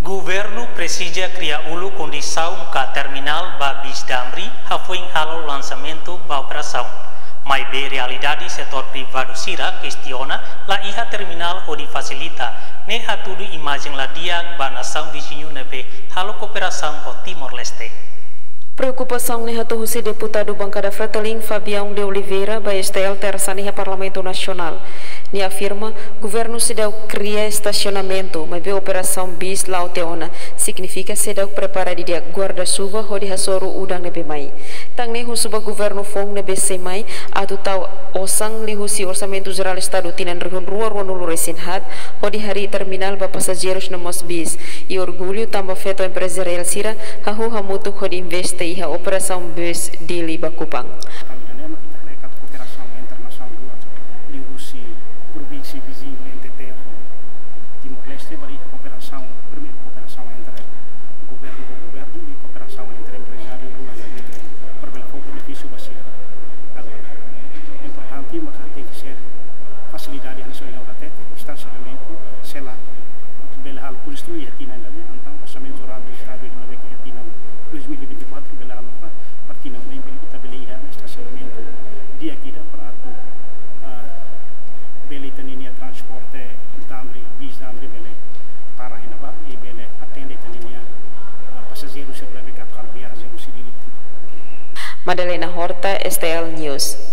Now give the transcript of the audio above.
Governo precisa criar ulu condição que terminal Babis Damri hafuing halo lançamento da operação. Mas bem realidade setor privado sira questiona la iha terminal onde facilita ne hatudu imagem la dia ba nação vizinho nebe halo cooperação com Timor-Leste. Preocupação ne hatuhusi deputado bancada Fretilin Fabião de Oliveira ba STL tersani Parlamento Nacional. Ni afirma, governo se deu criar estacionamento, mas a operação bis lauteona significa se deu preparar dia guarda-chuva onde hasoro udang nebe mai. Tang ne husuba governo fong nebe semai atu tau osang lihusi orçamento geral estado tinan rihun ruar nulu resinhat onde hari terminal ba passageiros na mos bis e orgulho tamba feto empresarial sira hahu hamutu onde investe iha operação bis dili bakupang. Província vizinha entre Timor-Leste, a cooperação, primeiro cooperação entre governo com governo e cooperação entre empresário e rural para o benefício baseado. Agora, é importante, mas tem que ser facilidade nacional até estacionamento, sei lá, bela hal construir a tina ainda, então orçamento geral do estado de Nova Guiné tina 2024 bela hal para tina uma tabeliha estacionamento dia kita para tu bele taninia transporte Damri, bis Damri bele para hinaba e bele atende taninia passageiros sobre a viagem Madalena Horta, STL News.